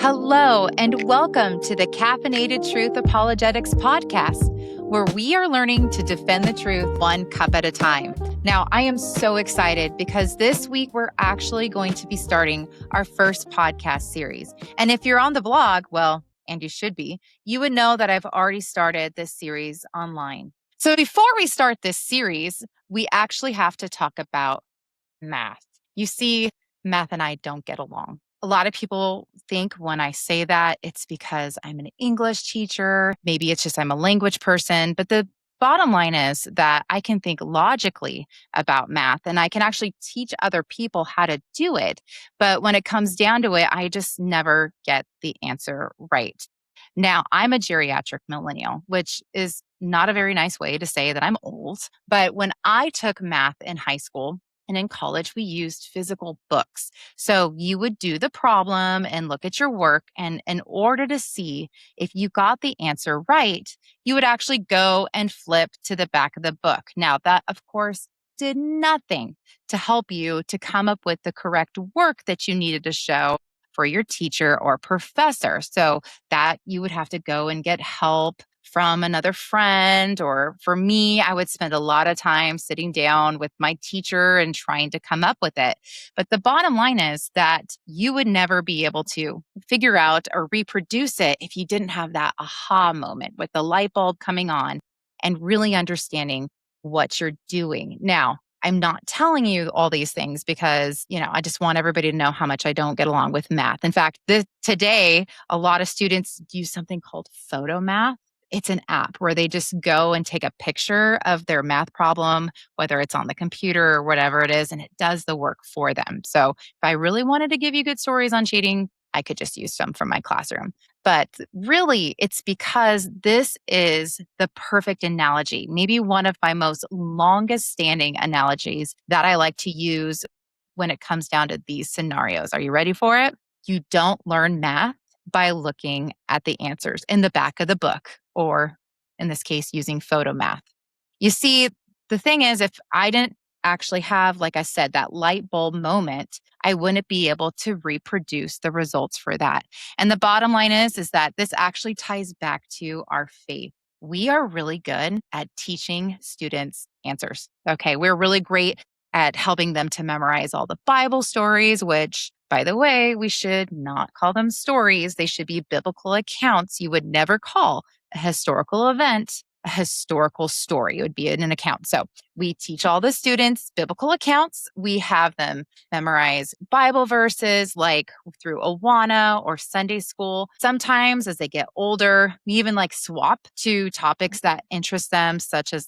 Hello, and welcome to the Caffeinated Truth Apologetics podcast, where we are learning to defend the truth one cup at a time. Now, I am so excited because this week we're actually going to be starting our first podcast series. And if you're on the blog, well, and you should be, you would know that I've already started this series online. So before we start this series, we actually have to talk about math. You see, math and I don't get along. A lot of people think when I say that it's because I'm an English teacher. Maybe it's just I'm a language person. But the bottom line is that I can think logically about math and I can actually teach other people how to do it. But when it comes down to it, I just never get the answer right. Now, I'm a geriatric millennial, which is not a very nice way to say that I'm old. But when I took math in high school, and in college, we used physical books. So you would do the problem and look at your work. And in order to see if you got the answer right, you would actually go and flip to the back of the book. Now, that, of course, did nothing to help you to come up with the correct work that you needed to show for your teacher or professor. So that you would have to go and get help from another friend, or for me, I would spend a lot of time sitting down with my teacher and trying to come up with it. But the bottom line is that you would never be able to figure out or reproduce it if you didn't have that aha moment with the light bulb coming on and really understanding what you're doing. Now, I'm not telling you all these things because, I just want everybody to know how much I don't get along with math. In fact, today, a lot of students use something called photo math. It's an app where they just go and take a picture of their math problem, whether it's on the computer or whatever it is, and it does the work for them. So if I really wanted to give you good stories on cheating, I could just use some from my classroom. But really, it's because this is the perfect analogy, maybe one of my most longest standing analogies that I like to use when it comes down to these scenarios. Are you ready for it? You don't learn math by looking at the answers in the back of the book, or in this case, using photo math. You see, the thing is, if I didn't actually have, like I said, that light bulb moment, I wouldn't be able to reproduce the results for that. And the bottom line is that this actually ties back to our faith. We are really good at teaching students answers. Okay, we're really great at helping them to memorize all the Bible stories, which, by the way, we should not call them stories. They should be biblical accounts. You would never call a historical event a historical story. It would be in an account. So we teach all the students biblical accounts. We have them memorize Bible verses like through Awana or Sunday school. Sometimes as they get older, we even swap to topics that interest them, such as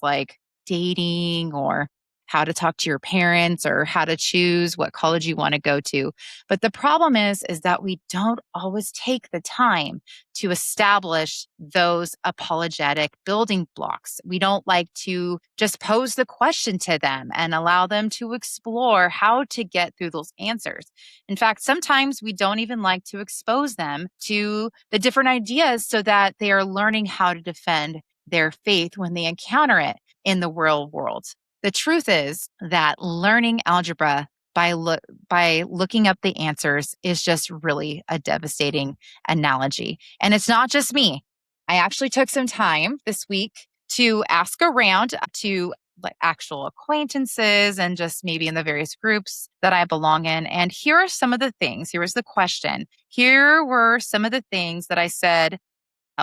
dating or how to talk to your parents or how to choose what college you want to go to. But the problem is that we don't always take the time to establish those apologetic building blocks. We don't like to just pose the question to them and allow them to explore how to get through those answers. In fact, sometimes we don't even like to expose them to the different ideas so that they are learning how to defend their faith when they encounter it in the real world. The truth is that learning algebra by looking up the answers is just really a devastating analogy. And it's not just me. I actually took some time this week to ask around to actual acquaintances and just maybe in the various groups that I belong in. And here are some of the things. Here was the question. Here were some of the things that I said.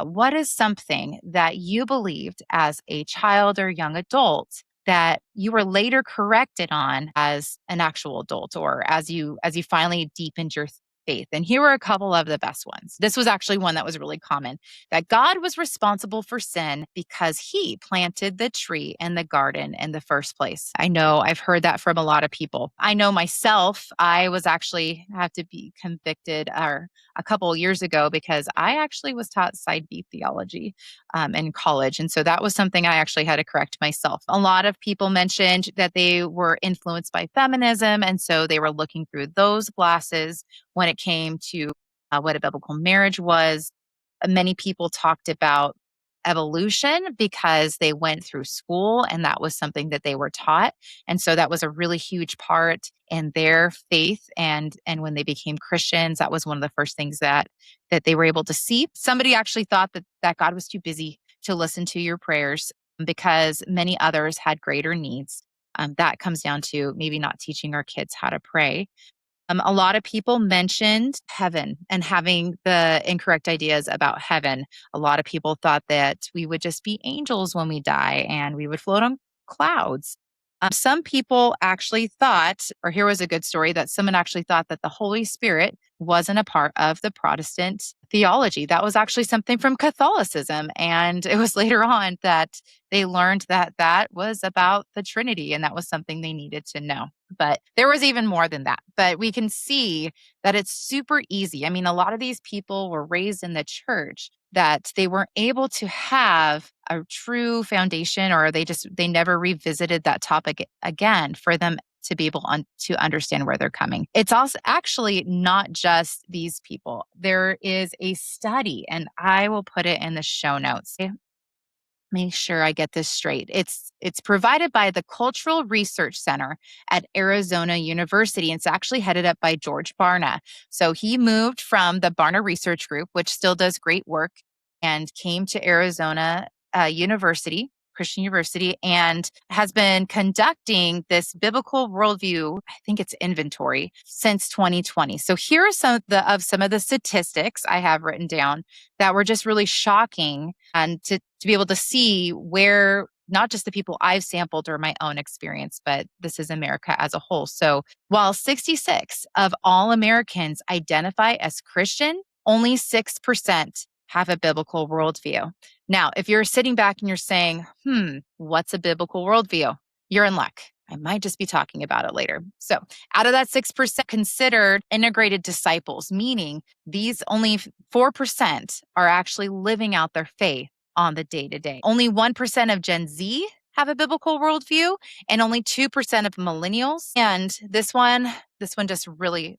What is something that you believed as a child or young adult that you were later corrected on as an actual adult, or as you finally deepened your faith? And here were a couple of the best ones. This was actually one that was really common, that God was responsible for sin because he planted the tree in the garden in the first place. I know I've heard that from a lot of people. I know myself, I was actually have to be convicted a couple of years ago because I actually was taught side B theology in college. And so that was something I actually had to correct myself. A lot of people mentioned that they were influenced by feminism. And so they were looking through those glasses when it came to what a biblical marriage was. Many people talked about evolution because they went through school and that was something that they were taught. And so that was a really huge part in their faith. And when they became Christians, that was one of the first things that they were able to see. Somebody actually thought that God was too busy to listen to your prayers because many others had greater needs. That comes down to maybe not teaching our kids how to pray. A lot of people mentioned heaven and having the incorrect ideas about heaven. A lot of people thought that we would just be angels when we die and we would float on clouds. Some people actually thought, or here was a good story, that someone actually thought that the Holy Spirit wasn't a part of the Protestant theology. That was actually something from Catholicism. And it was later on that they learned that that was about the Trinity and that was something they needed to know. But there was even more than that. But we can see that it's super easy. I mean, a lot of these people were raised in the church that they weren't able to have a true foundation, or they never revisited that topic again for them to be able to understand where they're coming. It's also actually not just these people. There is a study, and I will put it in the show notes. Make sure I get this straight. It's provided by the Cultural Research Center at Arizona University. And it's actually headed up by George Barna. So he moved from the Barna Research Group, which still does great work, and came to Arizona University, Christian University, and has been conducting this biblical worldview, I think it's inventory, since 2020. So here are some of the statistics I have written down that were just really shocking, and to be able to see where not just the people I've sampled or my own experience, but this is America as a whole. So while 66 of all Americans identify as Christian, only 6% have a biblical worldview. Now, if you're sitting back and you're saying, what's a biblical worldview? You're in luck. I might just be talking about it later. So out of that 6% considered integrated disciples, meaning these only 4% are actually living out their faith on the day-to-day. Only 1% of Gen Z have a biblical worldview, and only 2% of millennials. And this one just really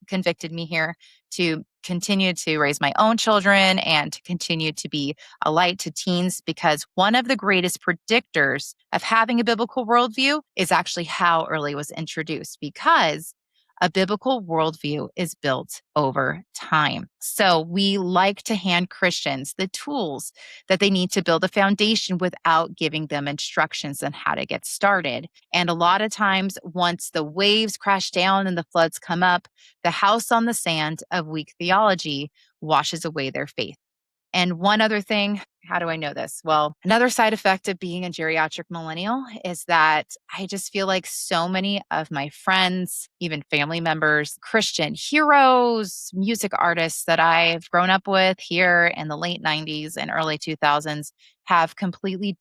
convicted me here to continue to raise my own children and to continue to be a light to teens, because one of the greatest predictors of having a biblical worldview is actually how early it was introduced, because a biblical worldview is built over time. So we like to hand Christians the tools that they need to build a foundation without giving them instructions on how to get started. And a lot of times, once the waves crash down and the floods come up, the house on the sand of weak theology washes away their faith. And one other thing, how do I know this? Well, another side effect of being a geriatric millennial is that I just feel like so many of my friends, even family members, Christian heroes, music artists that I've grown up with here in the late 90s and early 2000s have completely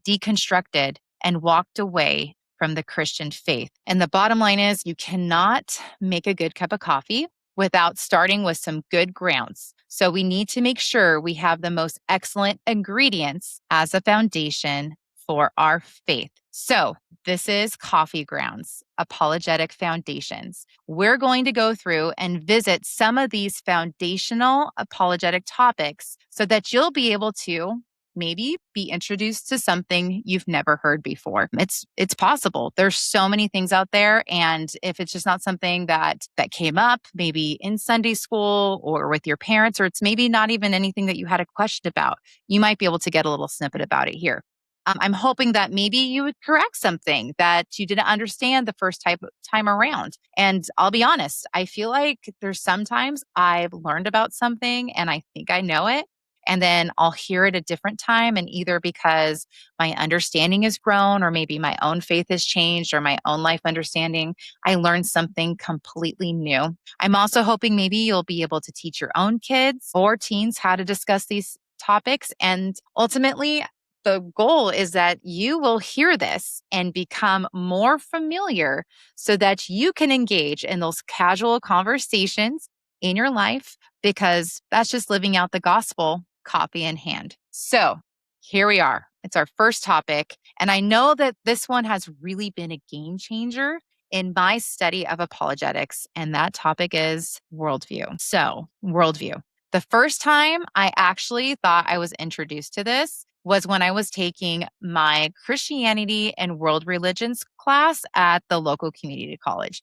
deconstructed and walked away from the Christian faith. And the bottom line is, you cannot make a good cup of coffee without starting with some good grounds. So we need to make sure we have the most excellent ingredients as a foundation for our faith. So this is Coffee Grounds, Apologetic Foundations. We're going to go through and visit some of these foundational apologetic topics so that you'll be able to maybe be introduced to something you've never heard before. It's possible. There's so many things out there. And if it's just not something that came up, maybe in Sunday school or with your parents, or it's maybe not even anything that you had a question about, you might be able to get a little snippet about it here. I'm hoping that maybe you would correct something that you didn't understand the first time around. And I'll be honest, I feel like there's sometimes I've learned about something and I think I know it, and then I'll hear it a different time. And either because my understanding has grown, or maybe my own faith has changed, or my own life understanding, I learned something completely new. I'm also hoping maybe you'll be able to teach your own kids or teens how to discuss these topics. And ultimately, the goal is that you will hear this and become more familiar so that you can engage in those casual conversations in your life, because that's just living out the gospel, copy in hand. So here we are. It's our first topic. And I know that this one has really been a game changer in my study of apologetics. And that topic is worldview. So worldview. The first time I actually thought I was introduced to this was when I was taking my Christianity and world religions class at the local community college.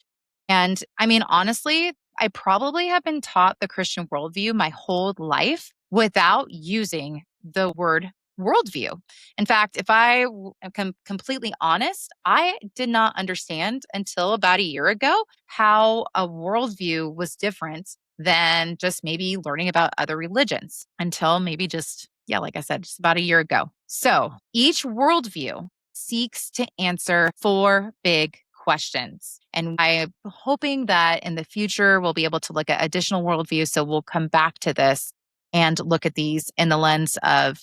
And I mean, honestly, I probably have been taught the Christian worldview my whole life without using the word worldview. In fact, if am completely honest, I did not understand until about a year ago how a worldview was different than just maybe learning about other religions until maybe just, yeah, like I said, just about a year ago. So each worldview seeks to answer four big questions. And I'm hoping that in the future, we'll be able to look at additional worldviews. So we'll come back to this and look at these in the lens of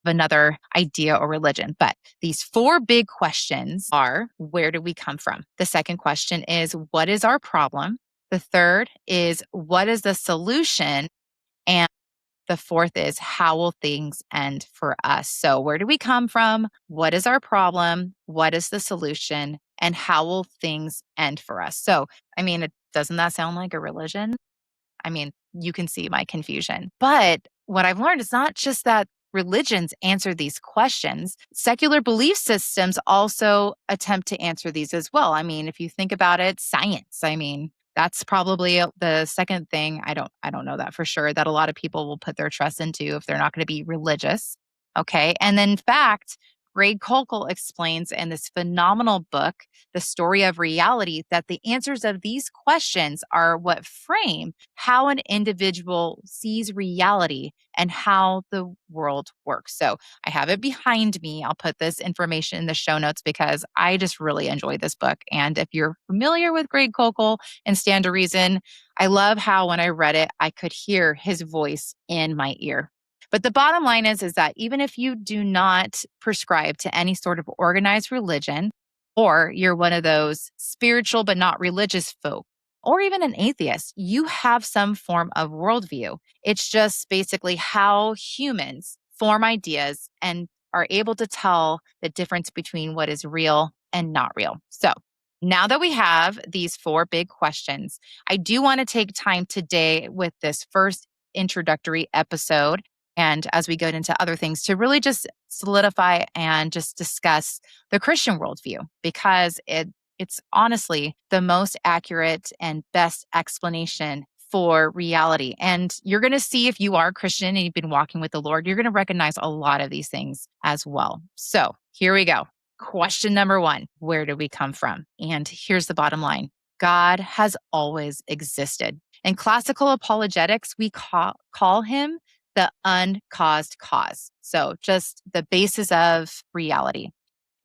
another idea or religion. But these four big questions are: where do we come from? The second question is: what is our problem? The third is: what is the solution? And the fourth is: how will things end for us? So, where do we come from? What is our problem? What is the solution? And how will things end for us? So, I mean, doesn't that sound like a religion? I mean, you can see my confusion. But what I've learned is not just that religions answer these questions, secular belief systems also attempt to answer these as well. I mean, if you think about it, science, I mean, that's probably the second thing. I don't know that for sure, that a lot of people will put their trust into if they're not going to be religious. Okay. And then in fact, Greg Koukl explains in this phenomenal book, The Story of Reality, that the answers of these questions are what frame how an individual sees reality and how the world works. So I have it behind me. I'll put this information in the show notes because I just really enjoy this book. And if you're familiar with Greg Koukl and Stand to Reason, I love how when I read it, I could hear his voice in my ear. But the bottom line is that even if you do not prescribe to any sort of organized religion, or you're one of those spiritual but not religious folk, or even an atheist, you have some form of worldview. It's just basically how humans form ideas and are able to tell the difference between what is real and not real. So now that we have these four big questions, I do want to take time today with this first introductory episode, and as we go into other things, to really just solidify and just discuss the Christian worldview, because it's honestly the most accurate and best explanation for reality. And you're going to see, if you are Christian and you've been walking with the Lord, you're going to recognize a lot of these things as well. So here we go. Question number one: where do we come from? And here's the bottom line: God has always existed. In classical apologetics, we call him the uncaused cause. So just the basis of reality.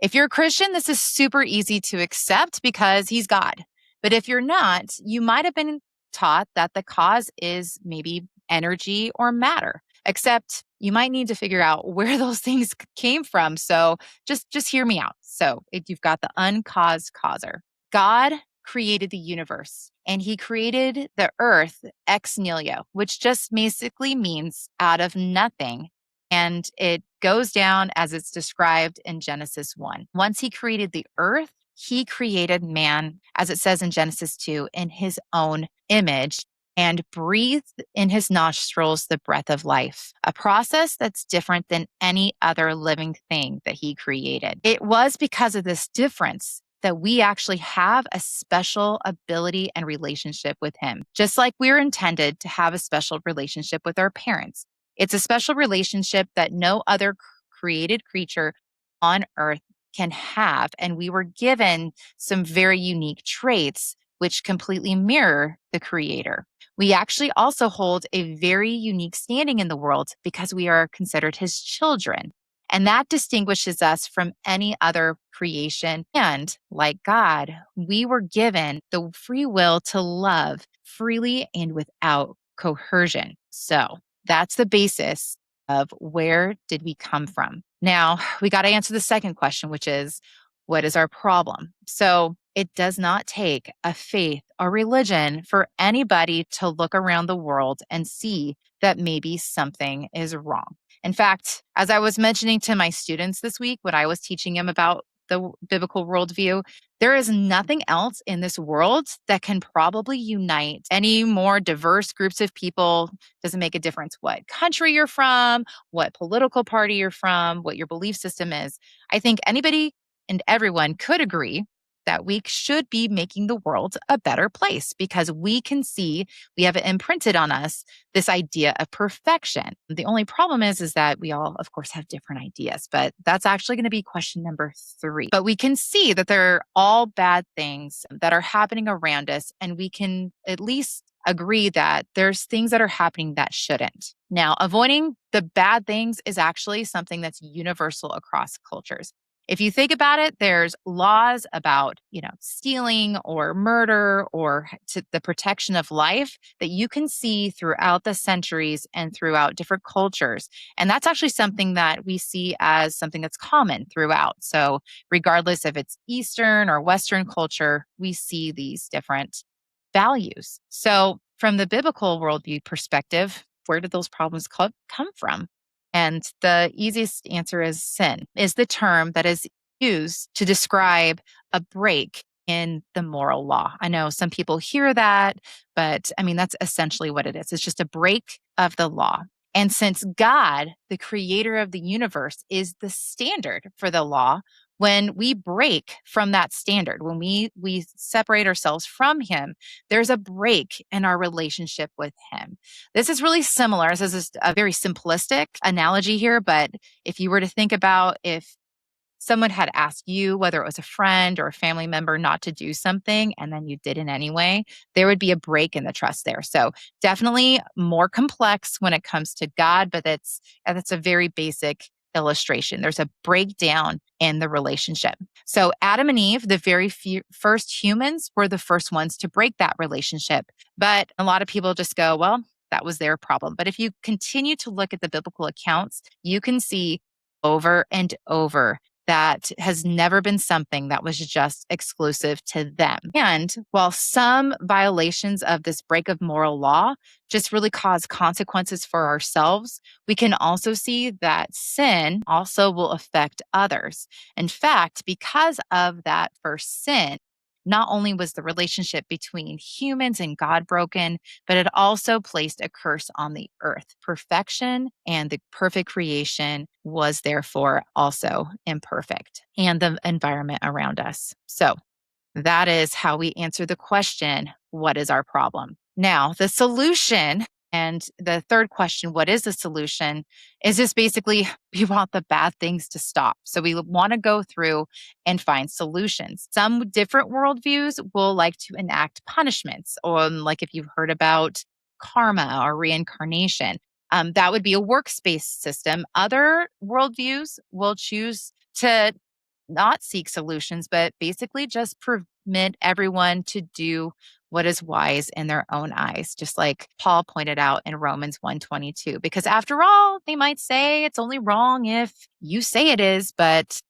If you're a Christian, this is super easy to accept because he's God. But if you're not, you might have been taught that the cause is maybe energy or matter, except you might need to figure out where those things came from. So just hear me out. So you've got the uncaused causer. God created the universe, and he created the earth ex nihilo, which just basically means out of nothing. And it goes down as it's described in Genesis 1. Once he created the earth, he created man, as it says in Genesis 2, in his own image, and breathed in his nostrils the breath of life, a process that's different than any other living thing that he created. It was because of this difference that we actually have a special ability and relationship with him, just like we're intended to have a special relationship with our parents. It's a special relationship that no other created creature on earth can have. And we were given some very unique traits which completely mirror the creator. We actually also hold a very unique standing in the world because we are considered his children. And that distinguishes us from any other creation. And like God, we were given the free will to love freely and without coercion. So that's the basis of where did we come from. Now, we got to answer the second question, which is, what is our problem? So it does not take a faith or religion for anybody to look around the world and see that maybe something is wrong. In fact, as I was mentioning to my students this week when I was teaching them about the biblical worldview, there is nothing else in this world that can probably unite any more diverse groups of people. Doesn't make a difference what country you're from, what political party you're from, what your belief system is. I think anybody and everyone could agree that we should be making the world a better place because we can see, we have it imprinted on us, this idea of perfection. The only problem is that we all, of course, have different ideas, but that's actually going to be question number 3. But we can see that they're all bad things that are happening around us, and we can at least agree that there's things that are happening that shouldn't. Now, avoiding the bad things is actually something that's universal across cultures. If you think about it, there's laws about, stealing or murder or the protection of life that you can see throughout the centuries and throughout different cultures. And that's actually something that we see as something that's common throughout. So regardless if it's Eastern or Western culture, we see these different values. So from the biblical worldview perspective, where did those problems come from? And the easiest answer is sin, is the term that is used to describe a break in the moral law. I know some people hear that, but I mean, that's essentially what it is. It's just a break of the law. And since God, the creator of the universe, is the standard for the law, when we break from that standard, when we separate ourselves from him, there's a break in our relationship with him. This is really similar. This is a very simplistic analogy here, but if you were to think about if someone had asked you, whether it was a friend or a family member, not to do something, and then you did it anyway, there would be a break in the trust there. So definitely more complex when it comes to God, but that's a very basic illustration. There's a breakdown in the relationship. So Adam and Eve, the very first humans, were the first ones to break that relationship. But a lot of people just go, well, that was their problem. But if you continue to look at the biblical accounts, you can see over and over that has never been something that was just exclusive to them. And while some violations of this break of moral law just really cause consequences for ourselves, we can also see that sin also will affect others. In fact, because of that first sin, not only was the relationship between humans and God broken, but it also placed a curse on the earth. Perfection and the perfect creation was therefore also imperfect, and the environment around us. So that is how we answer the question, what is our problem? Now, the solution, and the third question, what is the solution, is just basically we want the bad things to stop. So we want to go through and find solutions. Some different worldviews will like to enact punishments, or like if you've heard about karma or reincarnation, that would be a works-based system. Other worldviews will choose to not seek solutions, but basically just permit everyone to do what is wise in their own eyes, just like Paul pointed out in Romans 1:22. Because after all, they might say it's only wrong if you say it is, but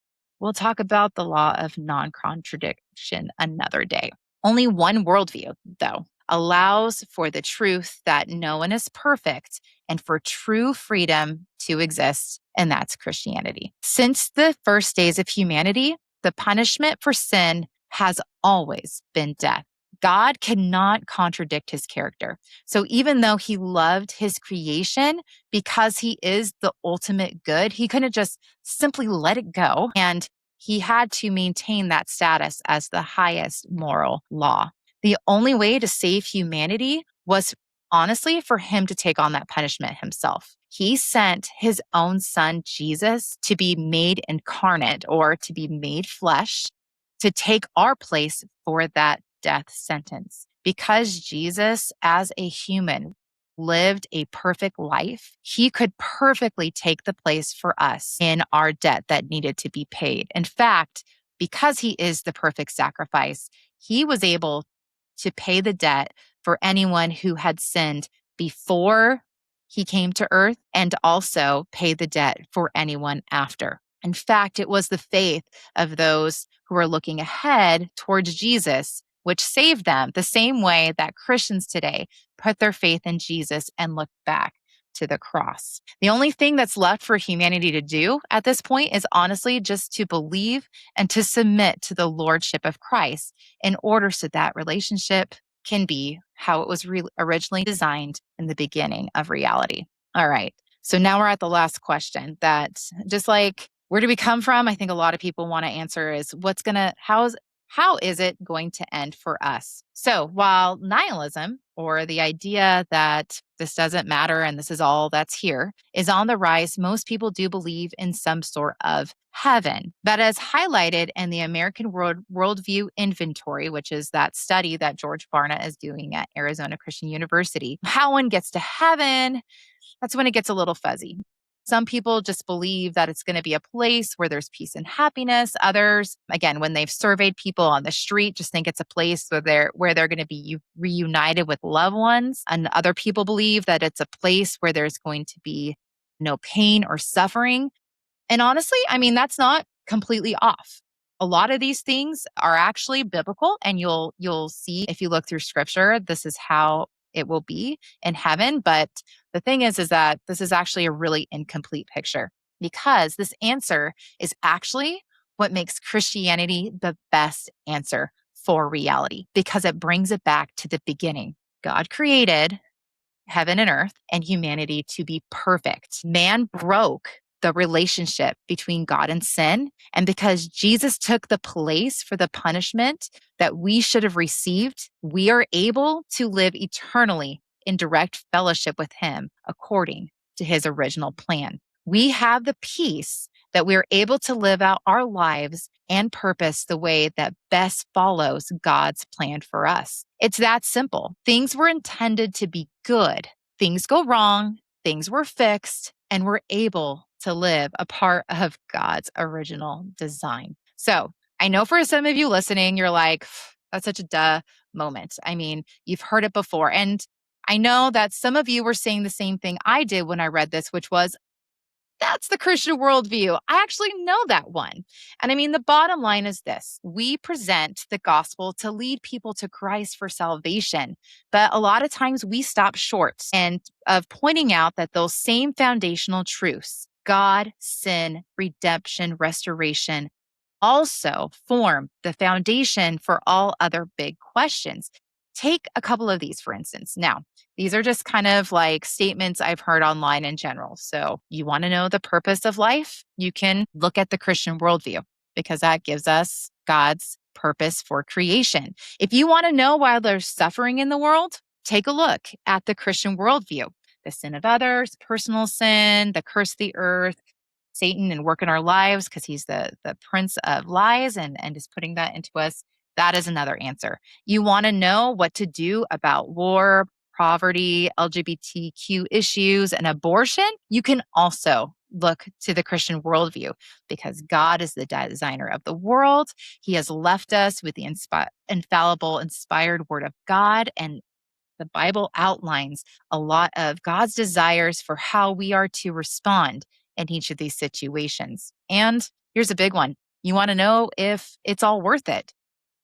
we'll talk about the law of non-contradiction another day. Only one worldview, though, allows for the truth that no one is perfect and for true freedom to exist, and that's Christianity. Since the first days of humanity, the punishment for sin has always been death. God cannot contradict his character. So even though he loved his creation because he is the ultimate good, he couldn't just simply let it go. And he had to maintain that status as the highest moral law. The only way to save humanity was honestly for him to take on that punishment himself. He sent his own son, Jesus, to be made incarnate or to be made flesh to take our place for that death sentence. Because Jesus, as a human, lived a perfect life, he could perfectly take the place for us in our debt that needed to be paid. In fact, because he is the perfect sacrifice, he was able to pay the debt for anyone who had sinned before he came to earth and also pay the debt for anyone after. In fact, it was the faith of those who are looking ahead towards Jesus which saved them, the same way that Christians today put their faith in Jesus and look back to the cross. The only thing that's left for humanity to do at this point is honestly just to believe and to submit to the lordship of Christ in order so that relationship can be how it was originally designed in the beginning of reality. All right. So now we're at the last question that just like, where do we come from? I think a lot of people want to answer is how is it going to end for us? So while nihilism, or the idea that this doesn't matter and this is all that's here, is on the rise, most people do believe in some sort of heaven. That is highlighted in the American Worldview Inventory, which is that study that George Barna is doing at Arizona Christian University. How one gets to heaven, that's when it gets a little fuzzy. Some people just believe that it's going to be a place where there's peace and happiness. Others, again, when they've surveyed people on the street, just think it's a place where they're going to be reunited with loved ones. And other people believe that it's a place where there's going to be no pain or suffering. And honestly, I mean, that's not completely off. A lot of these things are actually biblical, and you'll see if you look through scripture, this is how it will be in heaven. But the thing is that this is actually a really incomplete picture, because this answer is actually what makes Christianity the best answer for reality, because it brings it back to the beginning. God created heaven and earth and humanity to be perfect. Man broke the relationship between God and sin. And because Jesus took the place for the punishment that we should have received, we are able to live eternally in direct fellowship with him according to his original plan. We have the peace that we're able to live out our lives and purpose the way that best follows God's plan for us. It's that simple. Things were intended to be good. Things go wrong, things were fixed, and we're able to live a part of God's original design. So I know for some of you listening, you're like, that's such a duh moment. I mean, you've heard it before. And I know that some of you were saying the same thing I did when I read this, which was, that's the Christian worldview. I actually know that one. And I mean, the bottom line is this: we present the gospel to lead people to Christ for salvation. But a lot of times we stop short and of pointing out that those same foundational truths, God, sin, redemption, restoration, also form the foundation for all other big questions. Take a couple of these, for instance. Now, these are just kind of like statements I've heard online in general. So you want to know the purpose of life? You can look at the Christian worldview, because that gives us God's purpose for creation. If you want to know why there's suffering in the world, take a look at the Christian worldview. The sin of others, personal sin, the curse of the earth, Satan and work in our lives because he's the prince of lies and is putting that into us. That is another answer. You want to know what to do about war, poverty, LGBTQ issues, and abortion? You can also look to the Christian worldview, because God is the designer of the world. He has left us with the infallible, inspired word of God, and the Bible outlines a lot of God's desires for how we are to respond in each of these situations. And here's a big one. You want to know if it's all worth it?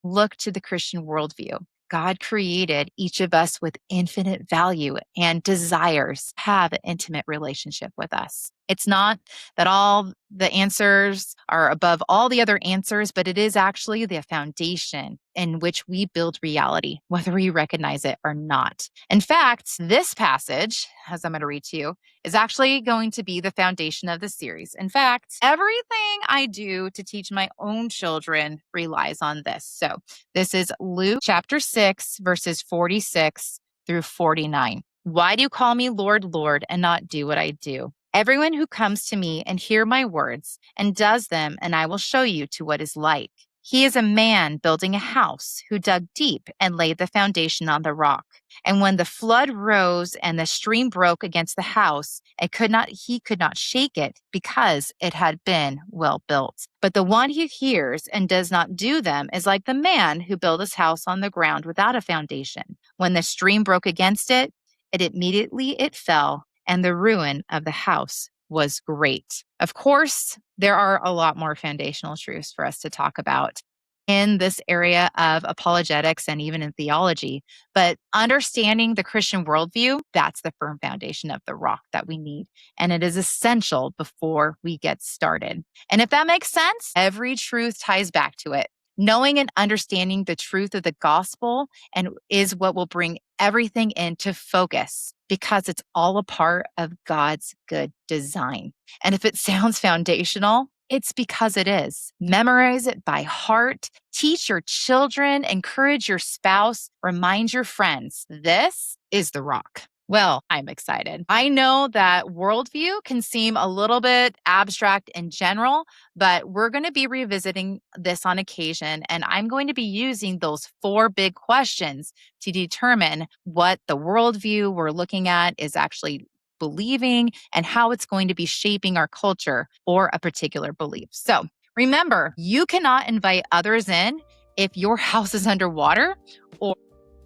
Look to the Christian worldview. God created each of us with infinite value and desires to have an intimate relationship with us. It's not that all the answers are above all the other answers, but it is actually the foundation in which we build reality, whether we recognize it or not. In fact, this passage, as I'm going to read to you, is actually going to be the foundation of the series. In fact, everything I do to teach my own children relies on this. So this is Luke chapter 6, verses 46 through 49. Why do you call me Lord, Lord, and not do what I do? Everyone who comes to me and hear my words and does them, and I will show you to what is like. He is a man building a house who dug deep and laid the foundation on the rock. And when the flood rose and the stream broke against the house, he could not shake it, because it had been well built. But the one who hears and does not do them is like the man who built his house on the ground without a foundation. When the stream broke against it, it fell, and the ruin of the house was great. Of course, there are a lot more foundational truths for us to talk about. in this area of apologetics and even in theology. But understanding the Christian worldview, that's the firm foundation of the rock that we need. And it is essential before we get started. And if that makes sense, every truth ties back to it. Knowing and understanding the truth of the gospel and is what will bring everything into focus because it's all a part of God's good design. And if it sounds foundational, it's because it is. Memorize it by heart, teach your children, encourage your spouse, remind your friends. This is the rock. Well, I'm excited. I know that worldview can seem a little bit abstract in general, but we're going to be revisiting this on occasion, and I'm going to be using those 4 big questions to determine what the worldview we're looking at is actually believing and how it's going to be shaping our culture or a particular belief. So remember, you cannot invite others in if your house is underwater or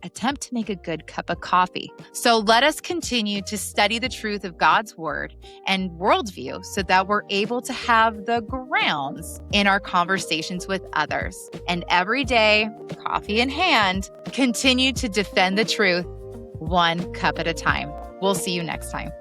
attempt to make a good cup of coffee. So let us continue to study the truth of God's word and worldview so that we're able to have the grounds in our conversations with others. And every day, coffee in hand, continue to defend the truth 1 cup at a time. We'll see you next time.